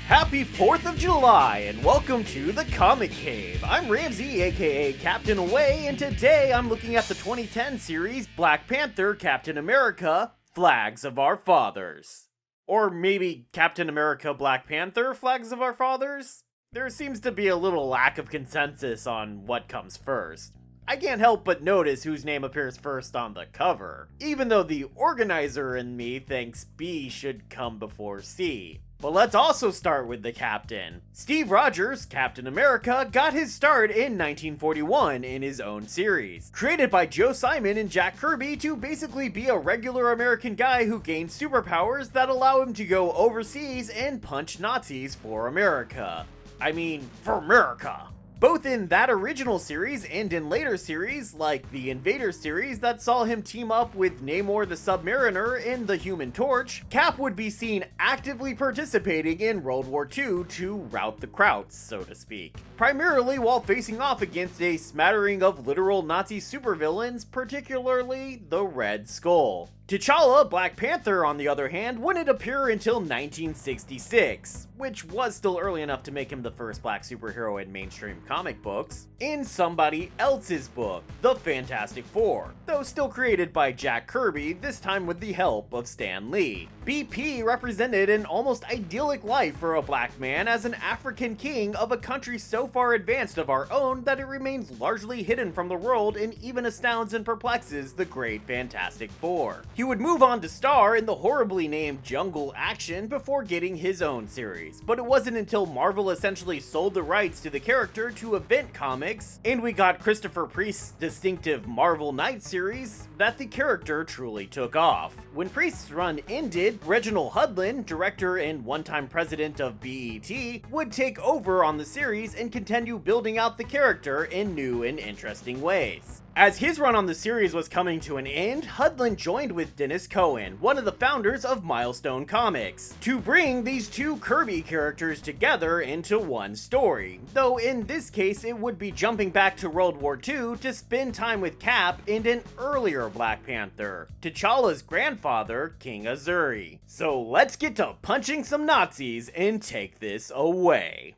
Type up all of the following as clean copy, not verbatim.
Happy 4th of July and welcome to the Comic Cave. I'm Ramsey, aka Captain Away, and today I'm looking at the 2010 series Black Panther, Captain America, Flags of Our Fathers. Or maybe Captain America, Black Panther, Flags of Our Fathers? There seems to be a little lack of consensus on what comes first. I can't help but notice whose name appears first on the cover, even though the organizer in me thinks B should come before C. But let's also start with the captain. Steve Rogers, Captain America, got his start in 1941 in his own series. Created by Joe Simon and Jack Kirby to basically be a regular American guy who gains superpowers that allow him to go overseas and punch Nazis for America. I mean, for America. Both in that original series and in later series, like the Invader series that saw him team up with Namor the Submariner and the Human Torch, Cap would be seen actively participating in World War II to rout the Krauts, so to speak. Primarily while facing off against a smattering of literal Nazi supervillains, particularly the Red Skull. T'Challa, Black Panther, on the other hand, wouldn't appear until 1966, which was still early enough to make him the first black superhero in mainstream comic books, in somebody else's book, The Fantastic Four, though still created by Jack Kirby, this time with the help of Stan Lee. BP represented an almost idyllic life for a black man as an African king of a country so far advanced of our own that it remains largely hidden from the world and even astounds and perplexes the great Fantastic Four. He would move on to star in the horribly named Jungle Action before getting his own series, but it wasn't until Marvel essentially sold the rights to the character to Event Comics, and we got Christopher Priest's distinctive Marvel Knight series, that the character truly took off. When Priest's run ended, Reginald Hudlin, director and one-time president of BET, would take over on the series and continue building out the character in new and interesting ways. As his run on the series was coming to an end, Hudlin joined with Dennis Cohen, one of the founders of Milestone Comics, to bring these two Kirby characters together into one story, though in this case it would be jumping back to World War II to spend time with Cap and an earlier Black Panther, T'Challa's grandfather, King Azuri. So let's get to punching some Nazis and take this away.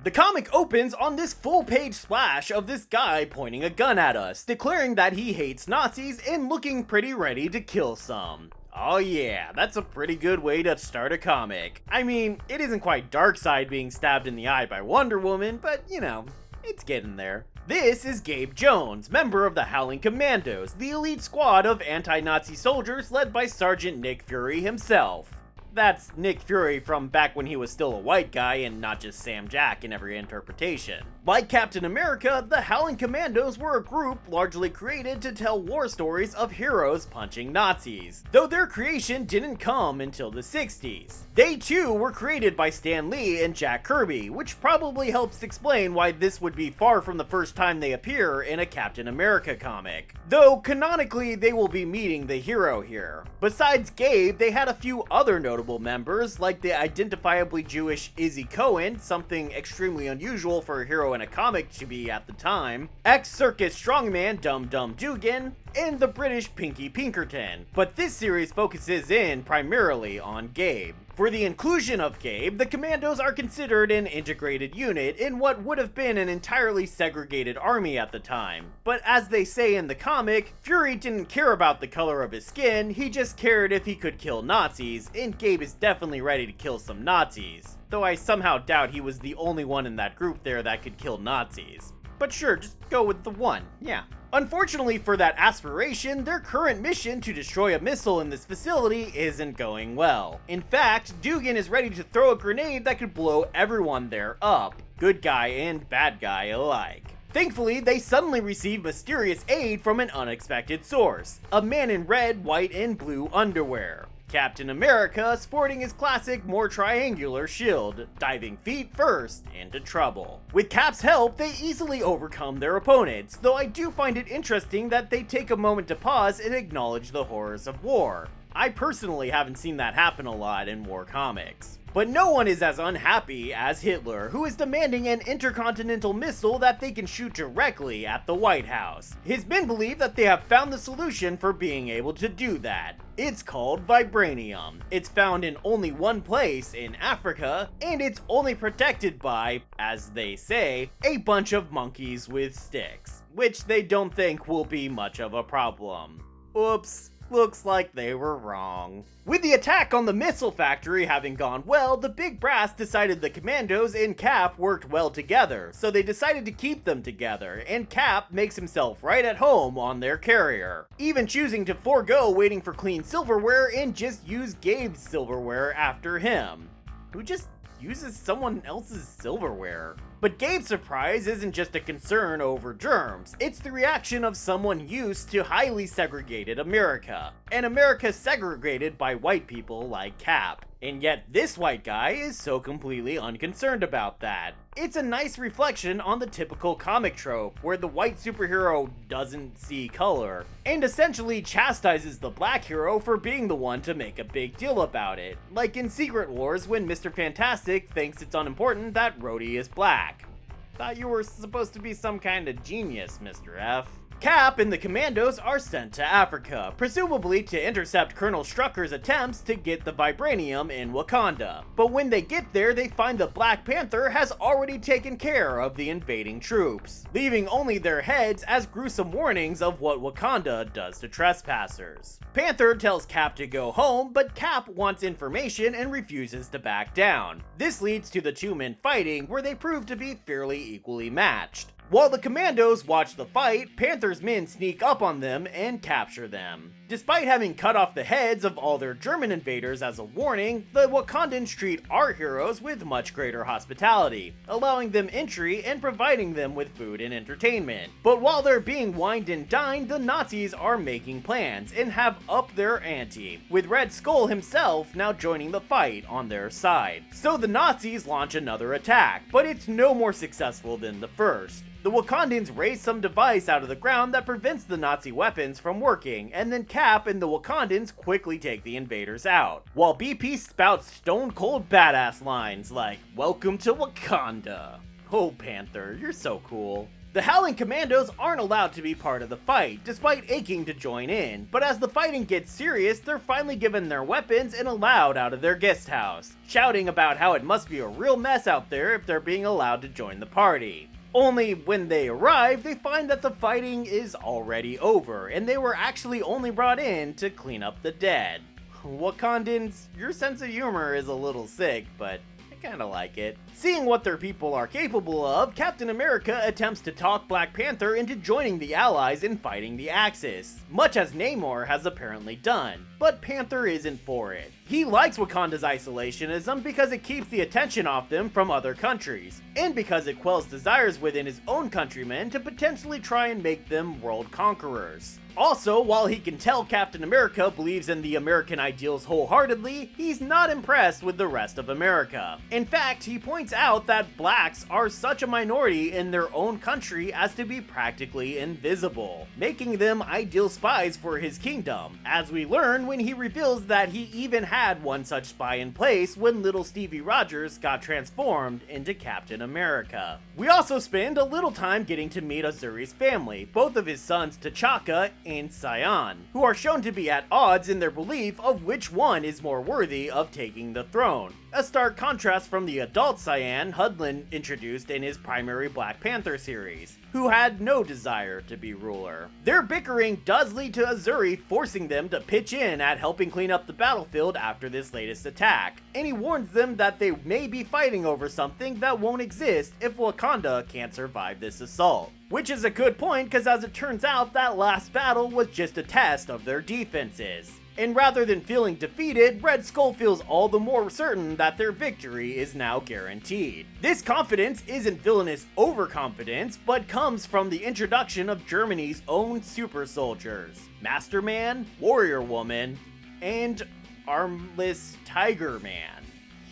The comic opens on this full-page splash of this guy pointing a gun at us, declaring that he hates Nazis and looking pretty ready to kill some. Oh yeah, that's a pretty good way to start a comic. I mean, it isn't quite Darkseid being stabbed in the eye by Wonder Woman, but you know, it's getting there. This is Gabe Jones, member of the Howling Commandos, the elite squad of anti-Nazi soldiers led by Sergeant Nick Fury himself. That's Nick Fury from back when he was still a white guy and not just Sam Jack in every interpretation. Like Captain America, the Howling Commandos were a group largely created to tell war stories of heroes punching Nazis, though their creation didn't come until the 60s. They too were created by Stan Lee and Jack Kirby, which probably helps explain why this would be far from the first time they appear in a Captain America comic. Though canonically they will be meeting the hero here. Besides Gabe, they had a few other notable members, like the identifiably Jewish Izzy Cohen, something extremely unusual for a hero in a comic to be at the time, ex-circus strongman Dum Dum Dugan, and the British Pinky Pinkerton. But this series focuses in primarily on Gabe. For the inclusion of Gabe, the Commandos are considered an integrated unit in what would have been an entirely segregated army at the time. But as they say in the comic, Fury didn't care about the color of his skin, he just cared if he could kill Nazis, and Gabe is definitely ready to kill some Nazis. Though I somehow doubt he was the only one in that group there that could kill Nazis. But sure, just go with the one, yeah. Unfortunately for that aspiration, their current mission to destroy a missile in this facility isn't going well. In fact, Dugan is ready to throw a grenade that could blow everyone there up, good guy and bad guy alike. Thankfully, they suddenly receive mysterious aid from an unexpected source, a man in red, white, and blue underwear. Captain America sporting his classic, more triangular shield, diving feet first into trouble. With Cap's help, they easily overcome their opponents, though I do find it interesting that they take a moment to pause and acknowledge the horrors of war. I personally haven't seen that happen a lot in war comics. But no one is as unhappy as Hitler, who is demanding an intercontinental missile that they can shoot directly at the White House. His men believe that they have found the solution for being able to do that. It's called vibranium. It's found in only one place in Africa, and it's only protected by, as they say, a bunch of monkeys with sticks, which they don't think will be much of a problem. Oops. Looks like they were wrong. With the attack on the missile factory having gone well, the big brass decided the commandos and Cap worked well together, so they decided to keep them together, and Cap makes himself right at home on their carrier, even choosing to forego waiting for clean silverware and just use Gabe's silverware after him. Who just uses someone else's silverware? But Gabe's surprise isn't just a concern over germs, it's the reaction of someone used to highly segregated America, and America segregated by white people like Cap. And yet this white guy is so completely unconcerned about that. It's a nice reflection on the typical comic trope, where the white superhero doesn't see color, and essentially chastises the black hero for being the one to make a big deal about it, like in Secret Wars when Mr. Fantastic thinks it's unimportant that Rhodey is black. Thought you were supposed to be some kind of genius, Mr. F. Cap and the commandos are sent to Africa, presumably to intercept Colonel Strucker's attempts to get the vibranium in Wakanda. But when they get there, they find the Black Panther has already taken care of the invading troops, leaving only their heads as gruesome warnings of what Wakanda does to trespassers. Panther tells Cap to go home, but Cap wants information and refuses to back down. This leads to the two men fighting, where they prove to be fairly equally matched. While the commandos watch the fight, Panther's men sneak up on them and capture them. Despite having cut off the heads of all their German invaders as a warning, the Wakandans treat our heroes with much greater hospitality, allowing them entry and providing them with food and entertainment. But while they're being wined and dined, the Nazis are making plans and have upped their ante, with Red Skull himself now joining the fight on their side. So the Nazis launch another attack, but it's no more successful than the first. The Wakandans raise some device out of the ground that prevents the Nazi weapons from working, and then Cap and the Wakandans quickly take the invaders out, while BP spouts stone cold badass lines like, "Welcome to Wakanda." Oh Panther, you're so cool. The Howling Commandos aren't allowed to be part of the fight, despite aching to join in, but as the fighting gets serious, they're finally given their weapons and allowed out of their guest house, shouting about how it must be a real mess out there if they're being allowed to join the party. Only when they arrive, they find that the fighting is already over, and they were actually only brought in to clean up the dead. Wakandans, your sense of humor is a little sick, but I kinda like it. Seeing what their people are capable of, Captain America attempts to talk Black Panther into joining the Allies in fighting the Axis, much as Namor has apparently done, but Panther isn't for it. He likes Wakanda's isolationism because it keeps the attention off them from other countries, and because it quells desires within his own countrymen to potentially try and make them world conquerors. Also, while he can tell Captain America believes in the American ideals wholeheartedly, he's not impressed with the rest of America. In fact, he points out that blacks are such a minority in their own country as to be practically invisible, making them ideal spies for his kingdom, as we learn when he reveals that he even had one such spy in place when little Stevie Rogers got transformed into Captain America. We also spend a little time getting to meet Azuri's family, both of his sons T'Chaka and Sion, who are shown to be at odds in their belief of which one is more worthy of taking the throne. A stark contrast from the adult Sion Hudlin introduced in his primary Black Panther series, who had no desire to be ruler. Their bickering does lead to Azuri forcing them to pitch in at helping clean up the battlefield after this latest attack, and he warns them that they may be fighting over something that won't exist if Wakanda can't survive this assault. Which is a good point, because as it turns out, that last battle was just a test of their defenses. And rather than feeling defeated, Red Skull feels all the more certain that their victory is now guaranteed. This confidence isn't villainous overconfidence, but comes from the introduction of Germany's own super soldiers, Master Man, Warrior Woman, and Armless Tiger Man.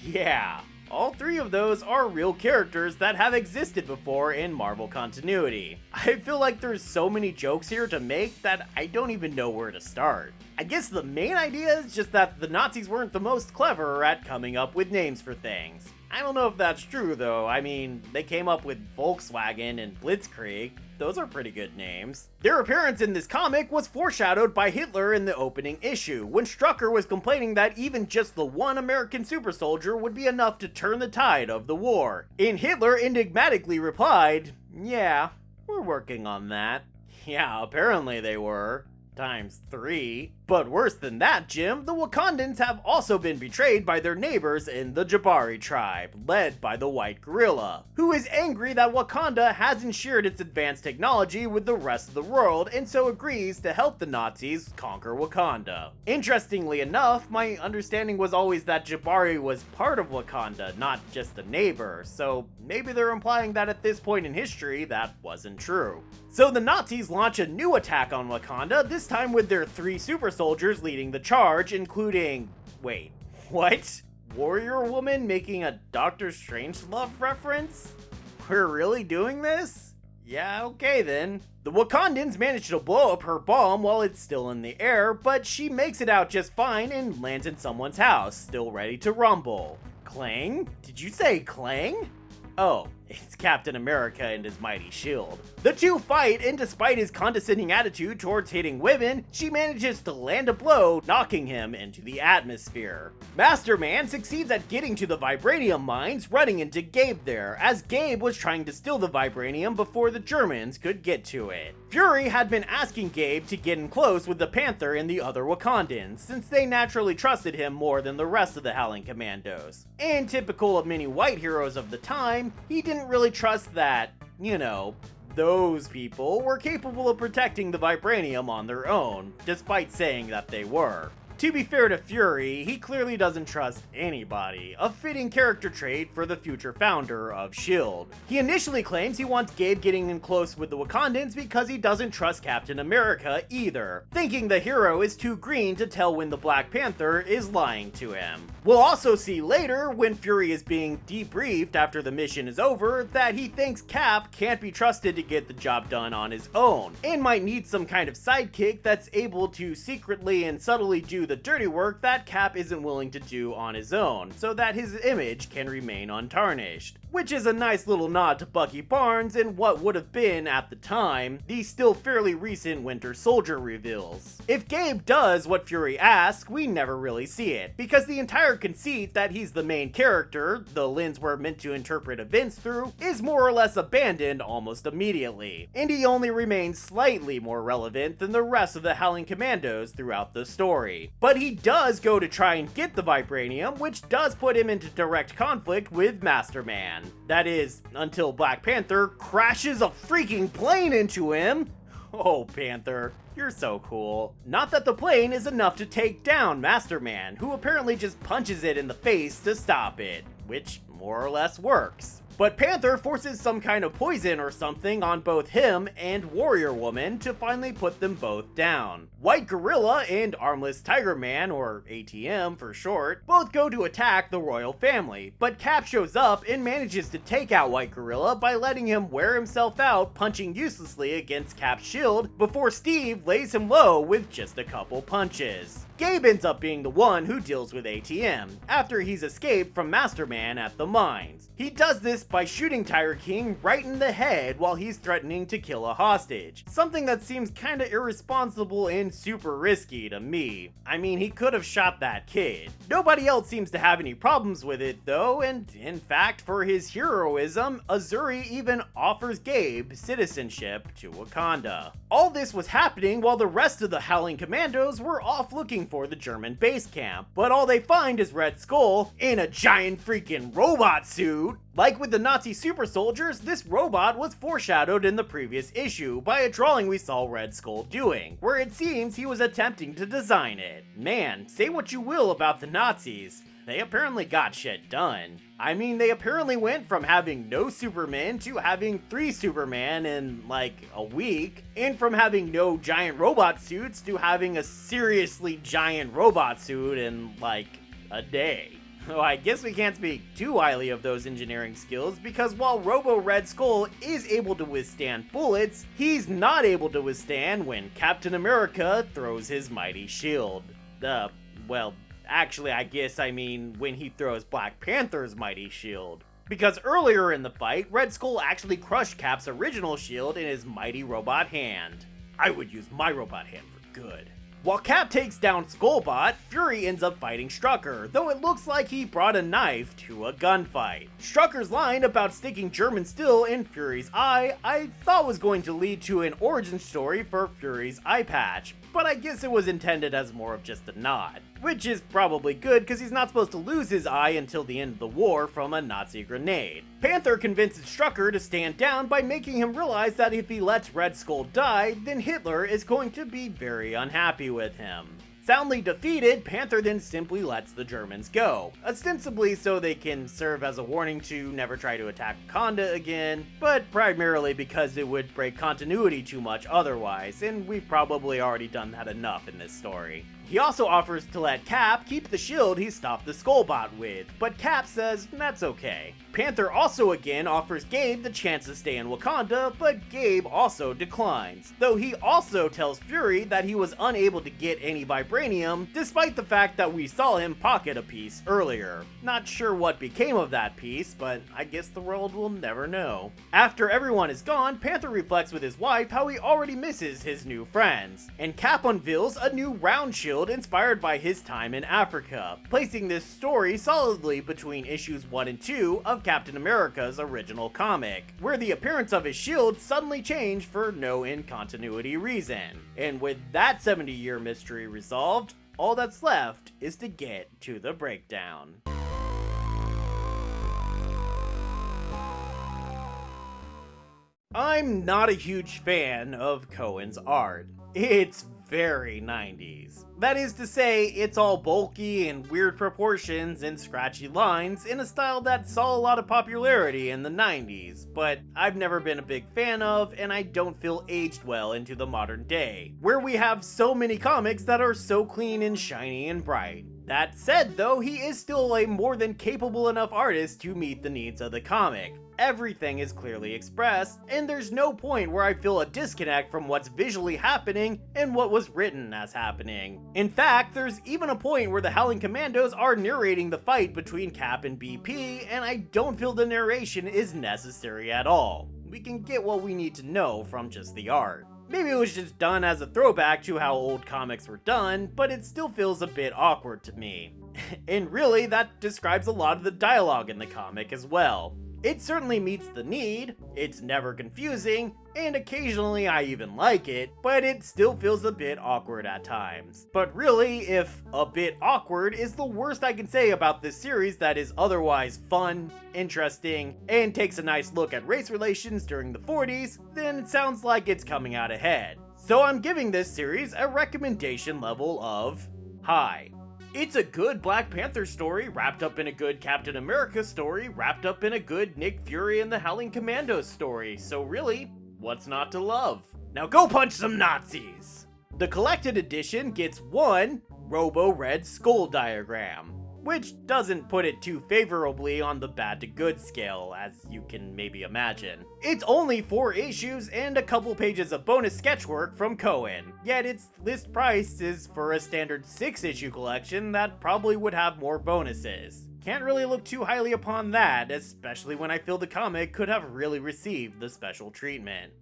Yeah. All three of those are real characters that have existed before in Marvel continuity. I feel like there's so many jokes here to make that I don't even know where to start. I guess the main idea is just that the Nazis weren't the most clever at coming up with names for things. I don't know if that's true though. I mean, they came up with Volkswagen and Blitzkrieg. Those are pretty good names. Their appearance in this comic was foreshadowed by Hitler in the opening issue, when Strucker was complaining that even just the one American super soldier would be enough to turn the tide of the war. And Hitler enigmatically replied, "Yeah, we're working on that." Yeah, apparently they were. ×3. But worse than that, Jim, the Wakandans have also been betrayed by their neighbors in the Jabari tribe, led by the White Gorilla, who is angry that Wakanda hasn't shared its advanced technology with the rest of the world and so agrees to help the Nazis conquer Wakanda. Interestingly enough, my understanding was always that Jabari was part of Wakanda, not just a neighbor, so maybe they're implying that at this point in history that wasn't true. So the Nazis launch a new attack on Wakanda, this time with their 3 super soldiers leading the charge, including... wait, what? Warrior Woman making a Doctor Strangelove reference? We're really doing this? Yeah, okay then. The Wakandans manage to blow up her bomb while it's still in the air, but she makes it out just fine and lands in someone's house, still ready to rumble. Clang? Did you say Clang? Oh, it's Captain America and his mighty shield. The two fight, and despite his condescending attitude towards hitting women, she manages to land a blow, knocking him into the atmosphere. Master Man succeeds at getting to the vibranium mines, running into Gabe there, as Gabe was trying to steal the vibranium before the Germans could get to it. Fury had been asking Gabe to get in close with the Panther and the other Wakandans, since they naturally trusted him more than the rest of the Howling Commandos. And typical of many white heroes of the time, he didn't really trust that, you know, those people were capable of protecting the vibranium on their own, despite saying that they were. To be fair to Fury, he clearly doesn't trust anybody, a fitting character trait for the future founder of S.H.I.E.L.D. He initially claims he wants Gabe getting in close with the Wakandans because he doesn't trust Captain America either, thinking the hero is too green to tell when the Black Panther is lying to him. We'll also see later, when Fury is being debriefed after the mission is over, that he thinks Cap can't be trusted to get the job done on his own, and might need some kind of sidekick that's able to secretly and subtly do the dirty work that Cap isn't willing to do on his own, so that his image can remain untarnished. Which is a nice little nod to Bucky Barnes in what would have been, at the time, the still fairly recent Winter Soldier reveals. If Gabe does what Fury asks, we never really see it, because the entire conceit that he's the main character, the lens we're meant to interpret events through, is more or less abandoned almost immediately, and he only remains slightly more relevant than the rest of the Howling Commandos throughout the story. But he does go to try and get the vibranium, which does put him into direct conflict with Master Man. That is, until Black Panther crashes a freaking plane into him. Oh, Panther, you're so cool. Not that the plane is enough to take down Master Man, who apparently just punches it in the face to stop it, which more or less works. But Panther forces some kind of poison or something on both him and Warrior Woman to finally put them both down. White Gorilla and Armless Tiger Man, or ATM for short, both go to attack the royal family, but Cap shows up and manages to take out White Gorilla by letting him wear himself out punching uselessly against Cap's shield before Steve lays him low with just a couple punches. Gabe ends up being the one who deals with ATM, after he's escaped from Master Man at the mines. He does this by shooting Tiger King right in the head while he's threatening to kill a hostage, something that seems kinda irresponsible and super risky to me. I mean, he could have shot that kid. Nobody else seems to have any problems with it though, and in fact, for his heroism, Azuri even offers Gabe citizenship to Wakanda. All this was happening while the rest of the Howling Commandos were off looking for the German base camp, but all they find is Red Skull in a giant freaking robot suit. Like with the Nazi super soldiers, this robot was foreshadowed in the previous issue by a drawing we saw Red Skull doing, where it seems he was attempting to design it. Man, say what you will about the Nazis, they apparently got shit done. I mean, they apparently went from having no Superman to having 3 Superman in like a week, and from having no giant robot suits to having a seriously giant robot suit in like a day. Well, I guess we can't speak too highly of those engineering skills, because while Robo Red Skull is able to withstand bullets, he's not able to withstand when Captain America throws his mighty shield. Well, actually, I guess I mean when he throws Black Panther's mighty shield. Because earlier in the fight, Red Skull actually crushed Cap's original shield in his mighty robot hand. I would use my robot hand for good. While Cap takes down Skullbot, Fury ends up fighting Strucker, though it looks like he brought a knife to a gunfight. Strucker's line about sticking German steel in Fury's eye I thought was going to lead to an origin story for Fury's eye patch, but I guess it was intended as more of just a nod. Which is probably good, because he's not supposed to lose his eye until the end of the war from a Nazi grenade. Panther convinces Strucker to stand down by making him realize that if he lets Red Skull die, then Hitler is going to be very unhappy with him. Soundly defeated, Panther then simply lets the Germans go, ostensibly so they can serve as a warning to never try to attack Wakanda again, but primarily because it would break continuity too much otherwise, and we've probably already done that enough in this story. He also offers to let Cap keep the shield he stopped the Skullbot with, but Cap says that's okay. Panther also again offers Gabe the chance to stay in Wakanda, but Gabe also declines, though he also tells Fury that he was unable to get any vibranium, despite the fact that we saw him pocket a piece earlier. Not sure what became of that piece, but I guess the world will never know. After everyone is gone, Panther reflects with his wife how he already misses his new friends, and Cap unveils a new round shield inspired by his time in Africa, placing this story solidly between issues 1 and 2 of Captain America's original comic, where the appearance of his shield suddenly changed for no in-continuity reason. And with that 70-year mystery resolved, all that's left is to get to the breakdown. I'm not a huge fan of Cohen's art. It's very 90s. That is to say, it's all bulky and weird proportions and scratchy lines in a style that saw a lot of popularity in the 90s, but I've never been a big fan of, and I don't feel aged well into the modern day, where we have so many comics that are so clean and shiny and bright. That said though, he is still a more than capable enough artist to meet the needs of the comic. Everything is clearly expressed, and there's no point where I feel a disconnect from what's visually happening and what was written as happening. In fact, there's even a point where the Howling Commandos are narrating the fight between Cap and BP, and I don't feel the narration is necessary at all. We can get what we need to know from just the art. Maybe it was just done as a throwback to how old comics were done, but it still feels a bit awkward to me. And really, that describes a lot of the dialogue in the comic as well. It certainly meets the need, it's never confusing, and occasionally I even like it, but it still feels a bit awkward at times. But really, if a bit awkward is the worst I can say about this series that is otherwise fun, interesting, and takes a nice look at race relations during the 40s, then it sounds like it's coming out ahead. So I'm giving this series a recommendation level of high. It's a good Black Panther story wrapped up in a good Captain America story wrapped up in a good Nick Fury and the Howling Commandos story, so really, what's not to love? Now go punch some Nazis! The collected edition gets one Robo Red Skull diagram, which doesn't put it too favorably on the bad to good scale, as you can maybe imagine. It's only 4 issues and a couple pages of bonus sketchwork from Cohen, yet its list price is for a standard 6-issue collection that probably would have more bonuses. Can't really look too highly upon that, especially when I feel the comic could have really received the special treatment.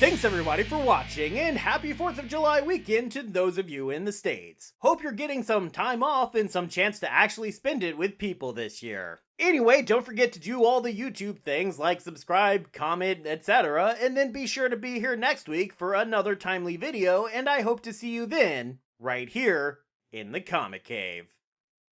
Thanks everybody for watching, and happy 4th of July weekend to those of you in the States. Hope you're getting some time off and some chance to actually spend it with people this year. Anyway, don't forget to do all the YouTube things like subscribe, comment, etc. And then be sure to be here next week for another timely video, and I hope to see you then, right here, in the Comic Cave.